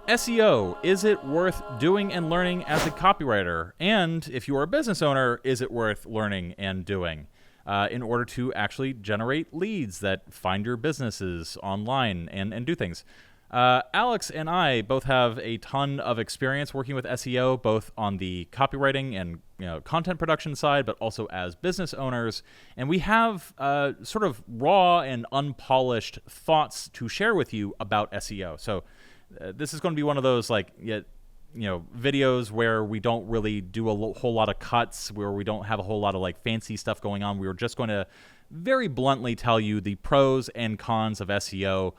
SEO, is it worth doing and learning as a copywriter? And if you are a business owner, is it worth learning and doing in order to actually generate leads that find your businesses online and do things? Alex and I both have a ton of experience working with SEO, both on the copywriting and content production side, but also as business owners. And we have sort of raw and unpolished thoughts to share with you about SEO. So this is going to be one of those videos where we don't really do a whole lot of cuts, where we don't have a whole lot of fancy stuff going on. We were just going to very bluntly tell you the pros and cons of SEO,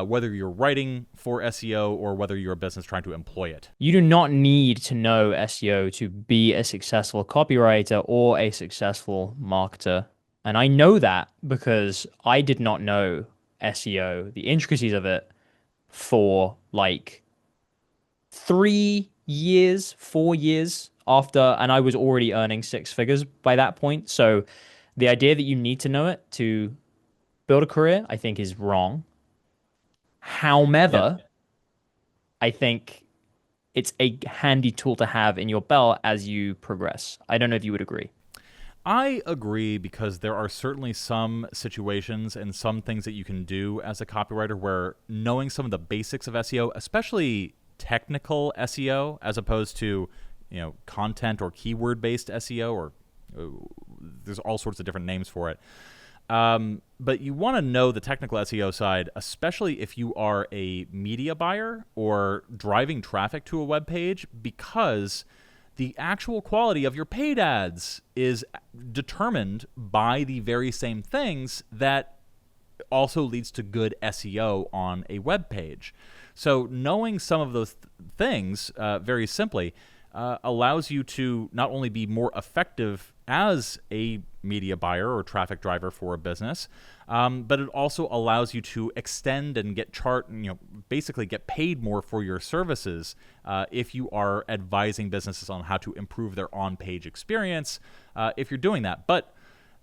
whether you're writing for SEO or whether you're a business trying to employ it. You do not need to know SEO to be a successful copywriter or a successful marketer. And I know that because I did not know SEO, the intricacies of it, for 3 years, 4 years after, and I was already earning six figures by that point. So the idea that you need to know it to build a career, I think, is wrong. However, I think it's a handy tool to have in your belt as you progress. I don't know if you would agree. I agree, because there are certainly some situations and some things that you can do as a copywriter where knowing some of the basics of SEO, especially technical SEO, as opposed to content or keyword-based SEO, or there's all sorts of different names for it. But you want to know the technical SEO side, especially if you are a media buyer or driving traffic to a web page, because the actual quality of your paid ads is determined by the very same things that also leads to good SEO on a web page. So knowing some of those things, very simply, allows you to not only be more effective as a media buyer or traffic driver for a business, but it also allows you to extend and basically get paid more for your services if you are advising businesses on how to improve their on-page experience, if you're doing that. But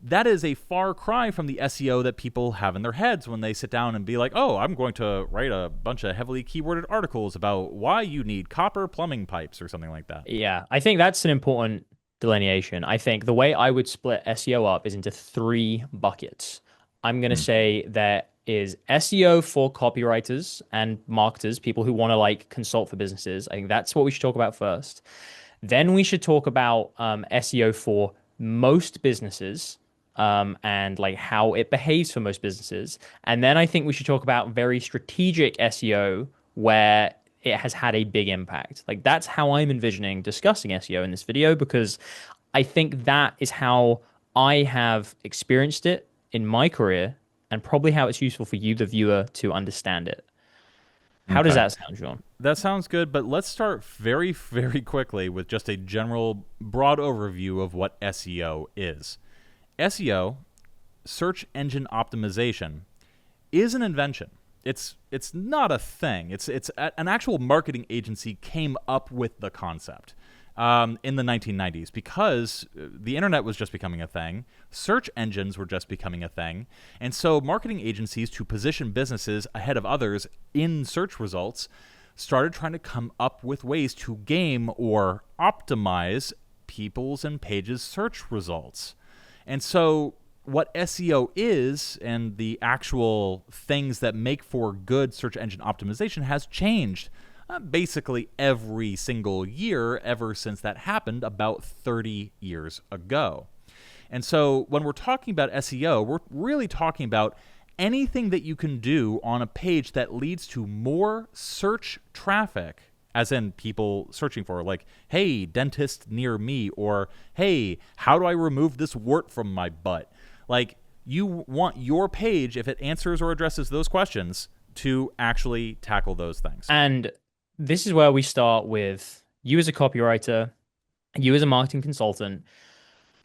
that is a far cry from the SEO that people have in their heads when they sit down and be like, oh, I'm going to write a bunch of heavily keyworded articles about why you need copper plumbing pipes or something like that. Yeah, I think that's an important delineation. I think the way I would split SEO up is into three buckets. I'm going to say there is SEO for copywriters and marketers, people who want to consult for businesses. I think that's what we should talk about first. Then we should talk about SEO for most businesses, and how it behaves for most businesses. And then I think we should talk about very strategic SEO where it has had a big impact. That's how I'm envisioning discussing SEO in this video, because I think that is how I have experienced it in my career, and probably how it's useful for you, the viewer, to understand it. How does that sound, Sean? That sounds good, but let's start very, very quickly with just a general, broad overview of what SEO is. SEO, search engine optimization, is an invention. It's not a thing. It's an actual marketing agency came up with the concept in the 1990s, because the internet was just becoming a thing. Search engines were just becoming a thing. And so marketing agencies, to position businesses ahead of others in search results, started trying to come up with ways to game or optimize people's and pages' search results. And so what SEO is, and the actual things that make for good search engine optimization, has changed basically every single year ever since that happened about 30 years ago. And so when we're talking about SEO, we're really talking about anything that you can do on a page that leads to more search traffic, as in people searching for, hey, dentist near me, or hey, how do I remove this wart from my butt? You want your page, if it answers or addresses those questions, to actually tackle those things. And this is where we start with you as a copywriter, you as a marketing consultant.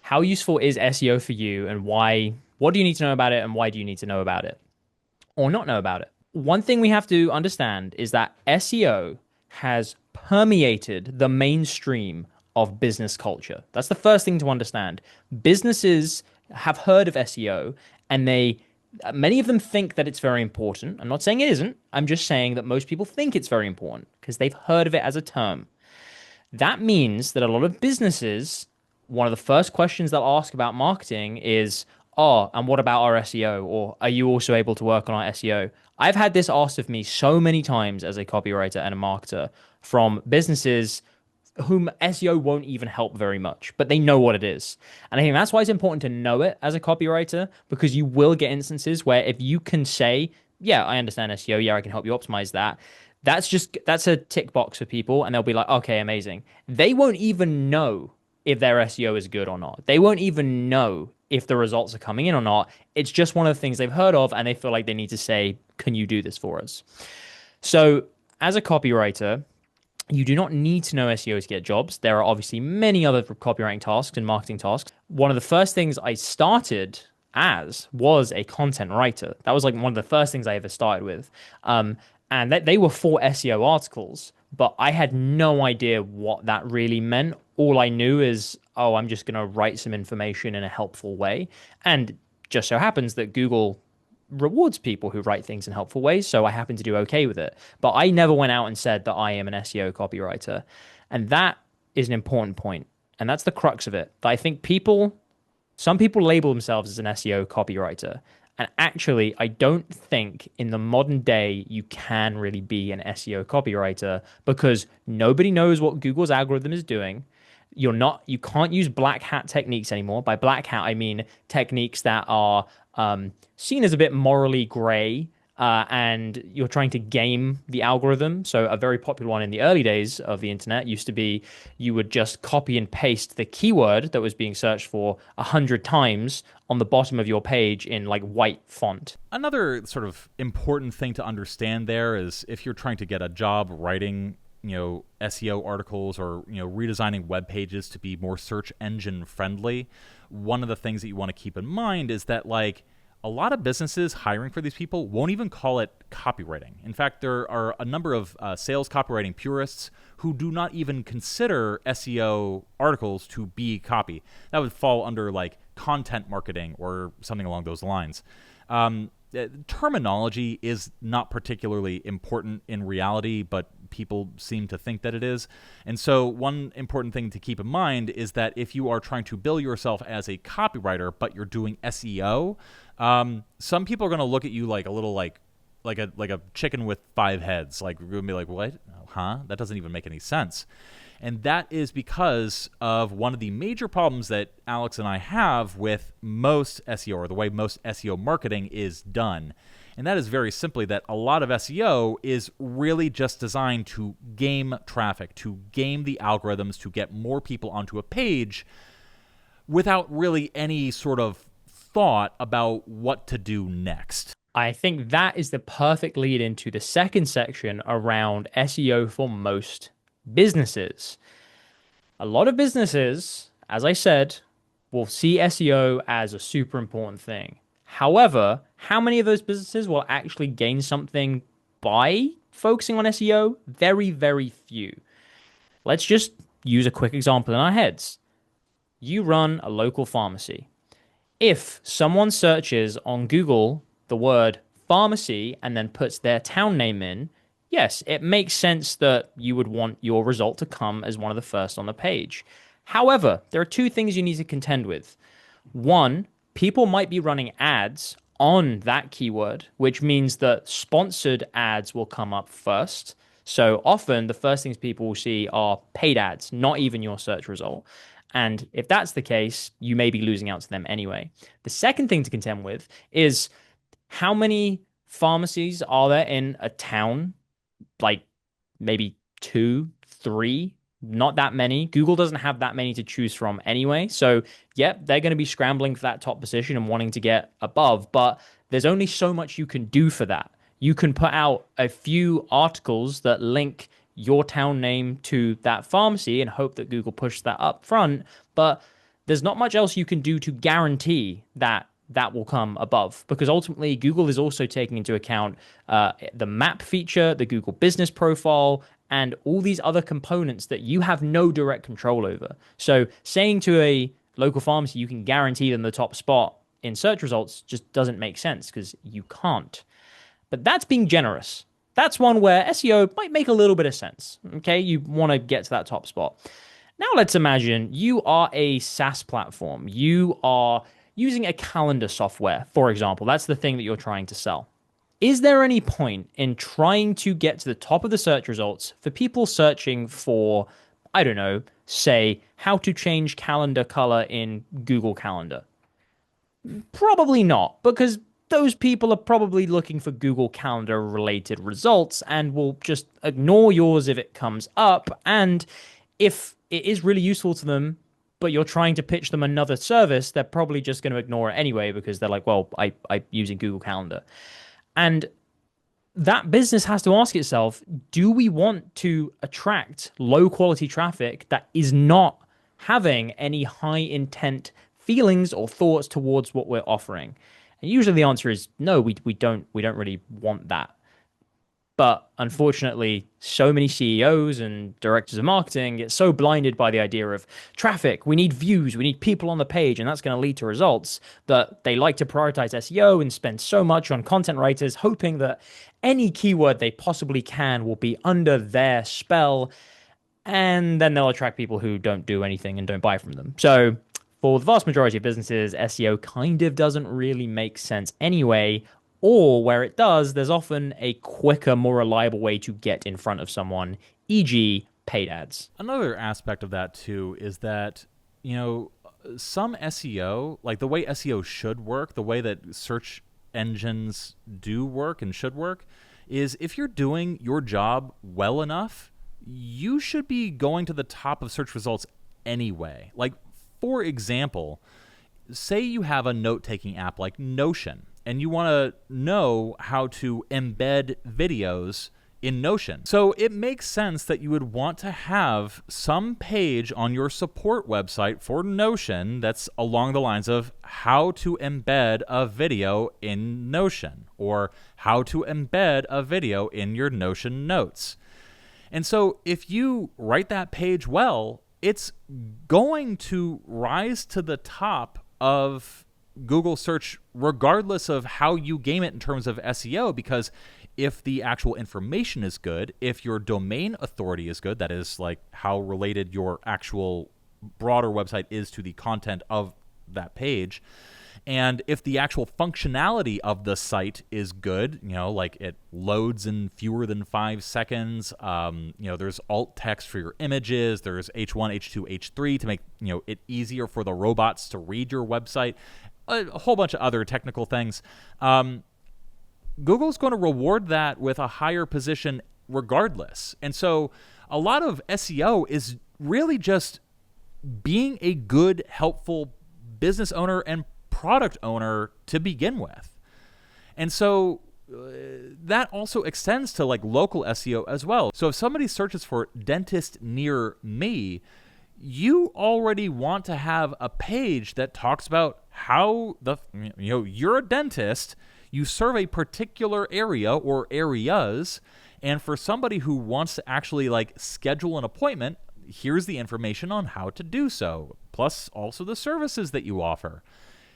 How useful is SEO for you, and why? What do you need to know about it, and why do you need to know about it or not know about it? One thing we have to understand is that SEO has permeated the mainstream of business culture. That's the first thing to understand. Businesses have heard of SEO, and they Many of them think that it's very important. I'm not saying it isn't. I'm just saying that most people think it's very important because they've heard of it as a term. That means that a lot of businesses, one of the first questions they'll ask about marketing is, oh, and what about our SEO? Or are you also able to work on our SEO? I've had this asked of me so many times as a copywriter and a marketer from businesses whom SEO won't even help very much, but they know what it is. And I think that's why it's important to know it as a copywriter, because you will get instances where if you can say, yeah, I understand SEO, yeah, I can help you optimize that. That's a tick box for people, and they'll be like, okay, amazing. They won't even know if their SEO is good or not. They won't even know if the results are coming in or not. It's just one of the things they've heard of, and they feel like they need to say, can you do this for us? So as a copywriter, you do not need to know SEO to get jobs. There are obviously many other copywriting tasks and marketing tasks. One of the first things I started as was a content writer. That was like one of the first things I ever started with. And they were for SEO articles, but I had no idea what that really meant. All I knew is, oh, I'm just going to write some information in a helpful way. And just so happens that Google rewards people who write things in helpful ways, so I happen to do okay with it. But I never went out and said that I am an SEO copywriter. And that is an important point. And that's the crux of it. That I think some people label themselves as an SEO copywriter. And actually, I don't think in the modern day you can really be an SEO copywriter because nobody knows what Google's algorithm is doing. You can't use black hat techniques anymore. By black hat, I mean techniques that are seen as a bit morally gray, and you're trying to game the algorithm. So a very popular one in the early days of the internet used to be you would just copy and paste the keyword that was being searched for 100 times on the bottom of your page in like white font. Another sort of important thing to understand there is if you're trying to get a job writing SEO articles or redesigning web pages to be more search engine friendly, one of the things that you want to keep in mind is that like a lot of businesses hiring for these people won't even call it copywriting. In fact, there are a number of sales copywriting purists who do not even consider SEO articles to be copy. That would fall under like content marketing or something along those lines. Terminology is not particularly important in reality, but people seem to think that it is. And so one important thing to keep in mind is that if you are trying to bill yourself as a copywriter, but you're doing SEO, some people are going to look at you like a little like a chicken with five heads. Like you're going to be like, what? Huh? That doesn't even make any sense. And that is because of one of the major problems that Alex and I have with most SEO, or the way most SEO marketing is done. And that is very simply that a lot of SEO is really just designed to game traffic, to game the algorithms, to get more people onto a page without really any sort of thought about what to do next. I think that is the perfect lead into the second section around SEO for most businesses. A lot of businesses, as I said, will see SEO as a super important thing. However, how many of those businesses will actually gain something by focusing on SEO? Very, very few. Let's just use a quick example in our heads. You run a local pharmacy. If someone searches on Google the word pharmacy and then puts their town name in, yes, it makes sense that you would want your result to come as one of the first on the page. However, there are two things you need to contend with. One, people might be running ads on that keyword, which means that sponsored ads will come up first. So often the first things people will see are paid ads, not even your search result. And if that's the case, you may be losing out to them anyway. The second thing to contend with is how many pharmacies are there in a town? Like maybe 2, 3, not that many. Google doesn't have that many to choose from anyway. So, yep, they're going to be scrambling for that top position and wanting to get above. But there's only so much you can do for that. You can put out a few articles that link your town name to that pharmacy and hope that Google pushes that up front. But there's not much else you can do to guarantee that that will come above, because ultimately Google is also taking into account the map feature, the Google business profile, and all these other components that you have no direct control over. So saying to a local pharmacy you can guarantee them the top spot in search results just doesn't make sense because you can't. But that's being generous. That's one where SEO might make a little bit of sense. Okay, you want to get to that top spot. Now let's imagine you are a SaaS platform. You are using a calendar software, for example. That's the thing that you're trying to sell. Is there any point in trying to get to the top of the search results for people searching for, I don't know, say, how to change calendar color in Google Calendar? Probably not, because those people are probably looking for Google Calendar related results and will just ignore yours if it comes up. And if it is really useful to them, but you're trying to pitch them another service, they're probably just going to ignore it anyway because they're like, well, I'm using Google Calendar. And that business has to ask itself, do we want to attract low quality traffic that is not having any high intent feelings or thoughts towards what we're offering? And usually the answer is no, we don't really want that. But unfortunately, so many CEOs and directors of marketing get so blinded by the idea of traffic, we need views, we need people on the page, and that's going to lead to results, that they like to prioritize SEO and spend so much on content writers, hoping that any keyword they possibly can will be under their spell, and then they'll attract people who don't do anything and don't buy from them. So for the vast majority of businesses, SEO kind of doesn't really make sense anyway. Or where it does, there's often a quicker, more reliable way to get in front of someone, e.g. paid ads. Another aspect of that too is that, some SEO, like the way SEO should work, the way that search engines do work and should work, is if you're doing your job well enough, you should be going to the top of search results anyway. Like, for example, say you have a note-taking app like Notion, and you want to know how to embed videos in Notion. So it makes sense that you would want to have some page on your support website for Notion that's along the lines of how to embed a video in Notion, or how to embed a video in your Notion notes. And so if you write that page well, it's going to rise to the top of Google search regardless of how you game it in terms of SEO, because if the actual information is good, if your domain authority is good, that is like how related your actual broader website is to the content of that page, and if the actual functionality of the site is good, like it loads in fewer than 5 seconds, there's alt text for your images, there's H1, H2, H3 to make, it easier for the robots to read your website, a whole bunch of other technical things. Google's going to reward that with a higher position regardless. And so a lot of SEO is really just being a good, helpful business owner and product owner to begin with. And so that also extends to like local SEO as well. So if somebody searches for dentist near me, you already want to have a page that talks about how you're a dentist, you serve a particular area or areas, and for somebody who wants to actually like schedule an appointment, here's the information on how to do so, plus also the services that you offer.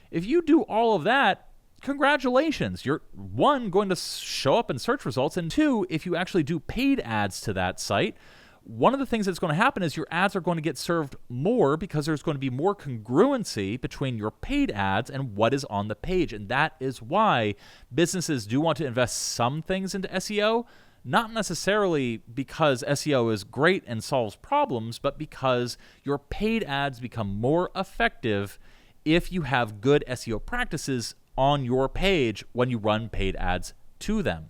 If you do all of that, congratulations. You're, one, going to show up in search results, and two, if you actually do paid ads to that site, one of the things that's going to happen is your ads are going to get served more because there's going to be more congruency between your paid ads and what is on the page. And that is why businesses do want to invest some things into SEO, not necessarily because SEO is great and solves problems, but because your paid ads become more effective if you have good SEO practices on your page when you run paid ads to them.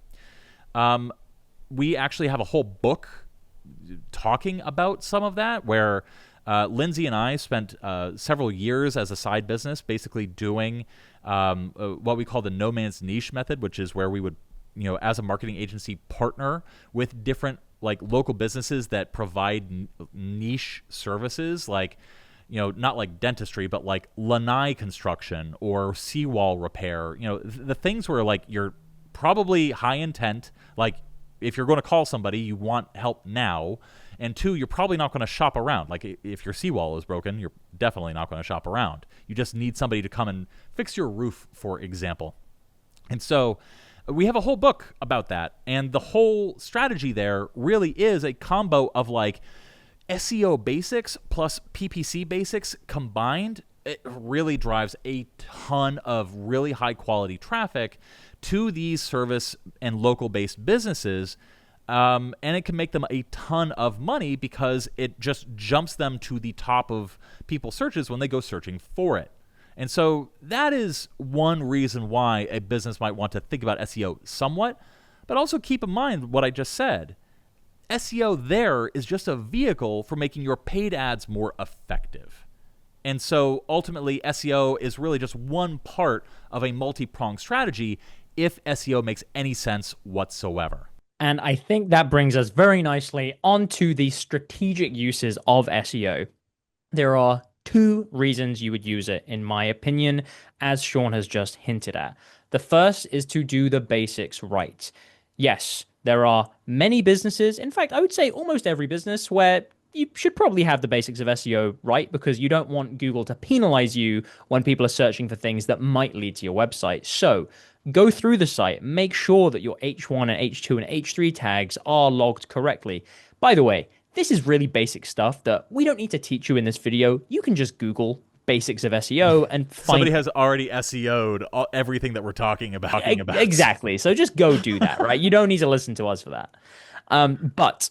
We actually have a whole book talking about some of that, where Lindsey and I spent several years as a side business basically doing what we call the no man's niche method, which is where we would, as a marketing agency, partner with different like local businesses that provide niche services, like, not like dentistry, but like lanai construction or seawall repair, the things where like you're probably high intent, like if you're going to call somebody, you want help now. And two, you're probably not going to shop around. Like if your seawall is broken, you're definitely not going to shop around. You just need somebody to come and fix your roof, for example. And so we have a whole book about that. And the whole strategy there really is a combo of like SEO basics plus PPC basics combined. It really drives a ton of really high quality traffic to these service and local based businesses. And it can make them a ton of money because it just jumps them to the top of people's searches when they go searching for it. And so that is one reason why a business might want to think about SEO somewhat, but also keep in mind what I just said. SEO there is just a vehicle for making your paid ads more effective. And so ultimately, SEO is really just one part of a multi-pronged strategy if SEO makes any sense whatsoever. And I think that brings us very nicely onto the strategic uses of SEO. There are two reasons you would use it, in my opinion, as Sean has just hinted at. The first is to do the basics right. Yes, there are many businesses, in fact, I would say almost every business, where you should probably have the basics of SEO right, because you don't want Google to penalize you when people are searching for things that might lead to your website. So go through the site, make sure that your H1 and H2 and H3 tags are logged correctly. By the way, this is really basic stuff that we don't need to teach you in this video. You can just Google basics of SEO and find... Somebody has already SEO'd everything that we're talking about. Exactly. So just go do that, right? You don't need to listen to us for that. But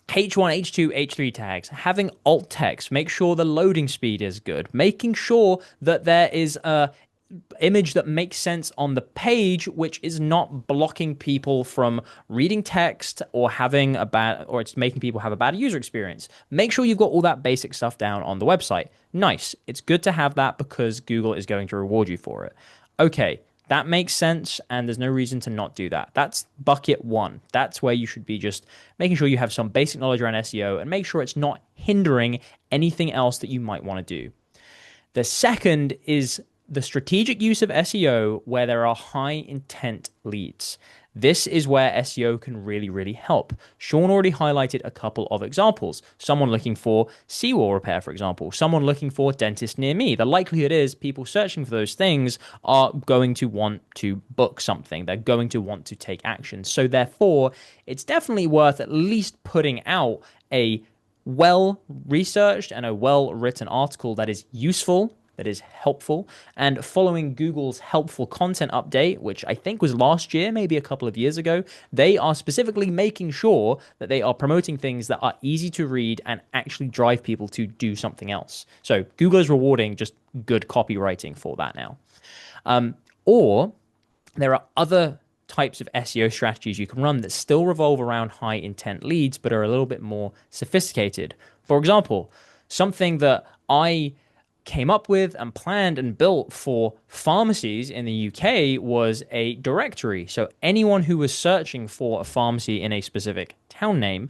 H1, H2, H3 tags, having alt text, make sure the loading speed is good, making sure that there is a image that makes sense on the page, which is not blocking people from reading text or having a bad, or it's making people have a bad user experience. Make sure you've got all that basic stuff down on the website. Nice. It's good to have that because Google is going to reward you for it. Okay, that makes sense, and there's no reason to not do that. That's bucket one. That's where you should be just making sure you have some basic knowledge around SEO and make sure it's not hindering anything else that you might want to do. The second is the strategic use of SEO where there are high intent leads. This is where SEO can really, really help. Sean already highlighted a couple of examples. Someone looking for seawall repair, for example. Someone looking for dentist near me. The likelihood is people searching for those things are going to want to book something. They're going to want to take action. So therefore, it's definitely worth at least putting out a well-researched and a well-written article that is useful, that is helpful, and following Google's helpful content update, which I think was last year, maybe a couple of years ago, they are specifically making sure that they are promoting things that are easy to read and actually drive people to do something else. So Google is rewarding just good copywriting for that now. Or there are other types of SEO strategies you can run that still revolve around high intent leads, but are a little bit more sophisticated. For example, something that I came up with and planned and built for pharmacies in the UK was a directory. So anyone who was searching for a pharmacy in a specific town name,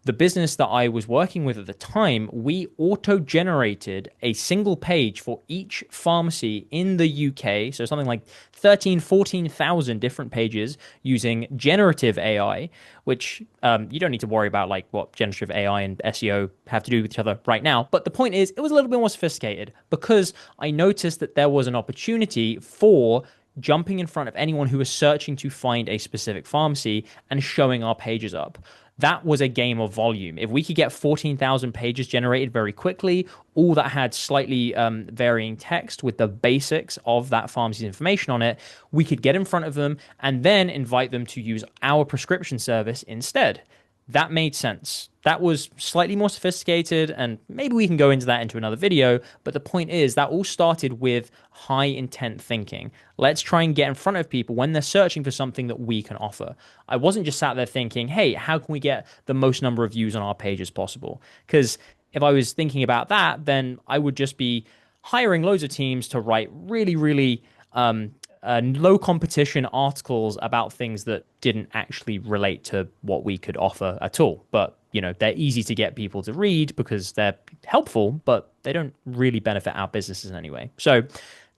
the business that I was working with at the time, we auto-generated a single page for each pharmacy in the UK. So something like 14,000 different pages using generative AI, which you don't need to worry about like what generative AI and SEO have to do with each other right now. But the point is, it was a little bit more sophisticated because I noticed that there was an opportunity for jumping in front of anyone who was searching to find a specific pharmacy and showing our pages up. That was a game of volume. If we could get 14,000 pages generated very quickly, all that had slightly varying text with the basics of that pharmacy's information on it, we could get in front of them and then invite them to use our prescription service instead. That made sense. That was slightly more sophisticated, and maybe we can go into that into another video, but the point is that all started with high intent thinking. Let's try and get in front of people when they're searching for something that we can offer. I wasn't just sat there thinking, hey, how can we get the most number of views on our page as possible? Because if I was thinking about that, then I would just be hiring loads of teams to write really, really low competition articles about things that didn't actually relate to what we could offer at all. But, you know, they're easy to get people to read because they're helpful, but they don't really benefit our businesses in any way. So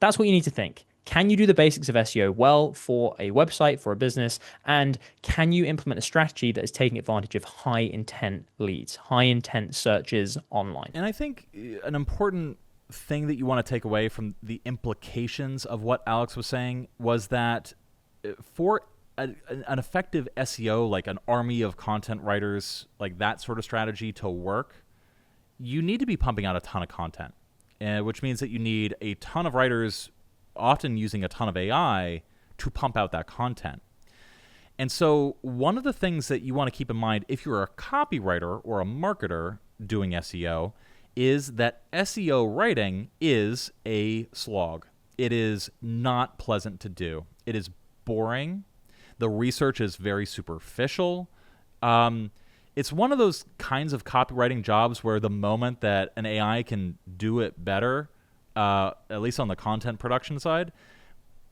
that's what you need to think. Can you do the basics of SEO well for a website, for a business? And can you implement a strategy that is taking advantage of high intent leads, high intent searches online? And I think an important thing that you want to take away from the implications of what Alex was saying was that for an effective SEO, like an army of content writers, like that sort of strategy to work, you need to be pumping out a ton of content, which means that you need a ton of writers, often using a ton of AI, to pump out that content. And so one of the things that you want to keep in mind if you're a copywriter or a marketer doing SEO is that SEO writing is a slog. It is not pleasant to do. It is boring. The research is very superficial. It's one of those kinds of copywriting jobs where the moment that an AI can do it better, at least on the content production side,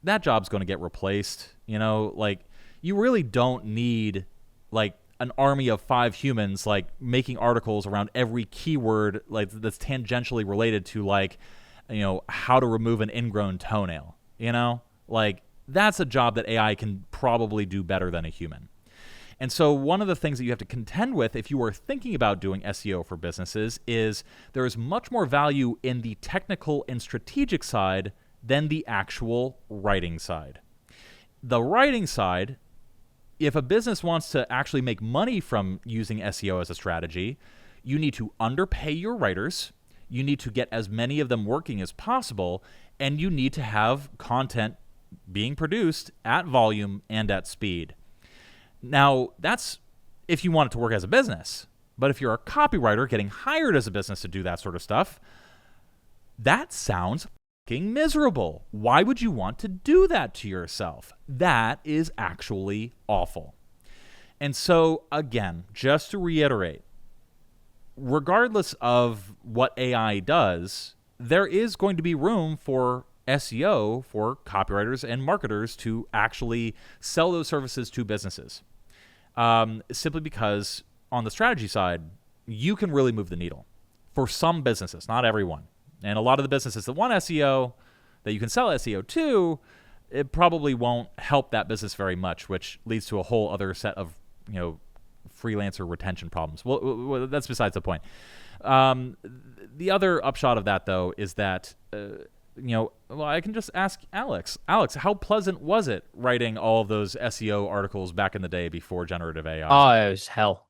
that job's going to get replaced. You know, like, you really don't need like an army of 5 humans like making articles around every keyword like that's tangentially related to, like, you know, how to remove an ingrown toenail. You know, like, that's a job that AI can probably do better than a human. And so one of the things that you have to contend with if you are thinking about doing SEO for businesses is there is much more value in the technical and strategic side than the actual writing side. The writing side, if a business wants to actually make money from using SEO as a strategy, you need to underpay your writers, you need to get as many of them working as possible, and you need to have content being produced at volume and at speed. Now, that's if you want it to work as a business. But if you're a copywriter getting hired as a business to do that sort of stuff, that sounds fucking miserable. Why would you want to do that to yourself? That is actually awful. And so, again, just to reiterate, regardless of what AI does, there is going to be room for SEO for copywriters and marketers to actually sell those services to businesses. Simply because on the strategy side, you can really move the needle for some businesses, not everyone. And a lot of the businesses that want SEO, that you can sell SEO to, it probably won't help that business very much, which leads to a whole other set of, you know, freelancer retention problems. Well, that's besides the point. The other upshot of that, though, is that I can just ask Alex. Alex, how pleasant was it writing all of those SEO articles back in the day before generative AI? Oh, it was hell.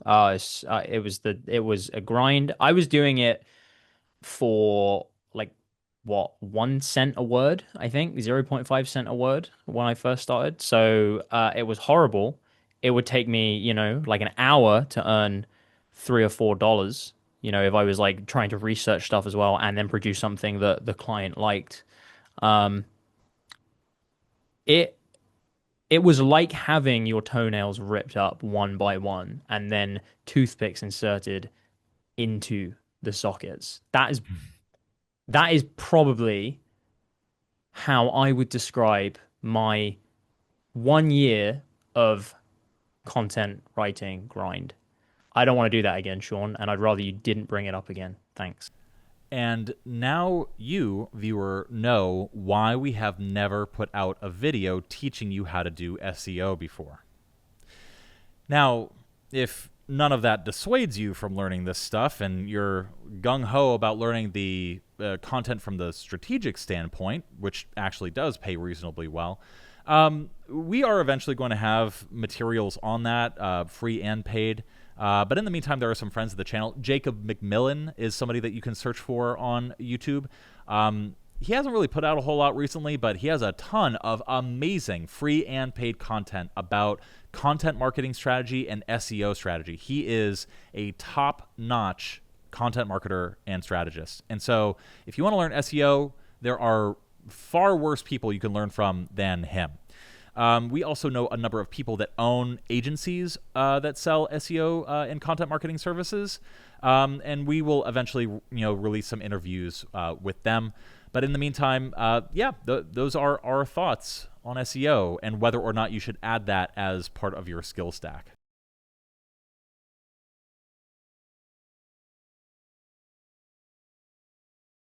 It was a grind. I was doing it for like what, 1 cent a word, I think, 0.5 cent a word when I first started. So it was horrible. It would take me, like an hour to earn $3 or $4, if I was like trying to research stuff as well and then produce something that the client liked. It was like having your toenails ripped up one by one and then toothpicks inserted into the sockets. That is probably how I would describe my 1 year of content writing grind. I don't want to do that again, Sean, and I'd rather you didn't bring it up again. Thanks. And now you, viewer, know why we have never put out a video teaching you how to do SEO before. Now, if none of that dissuades you from learning this stuff and you're gung-ho about learning the content from the strategic standpoint, which actually does pay reasonably well, we are eventually going to have materials on that, free and paid. But in the meantime, there are some friends of the channel. Jacob McMillan is somebody that you can search for on YouTube. He hasn't really put out a whole lot recently, but he has a ton of amazing free and paid content about content marketing strategy and SEO strategy. He is a top-notch content marketer and strategist. And so if you want to learn SEO, there are far worse people you can learn from than him. We also know a number of people that own agencies that sell SEO and content marketing services, and we will eventually, release some interviews with them. But in the meantime, those are our thoughts on SEO and whether or not you should add that as part of your skill stack.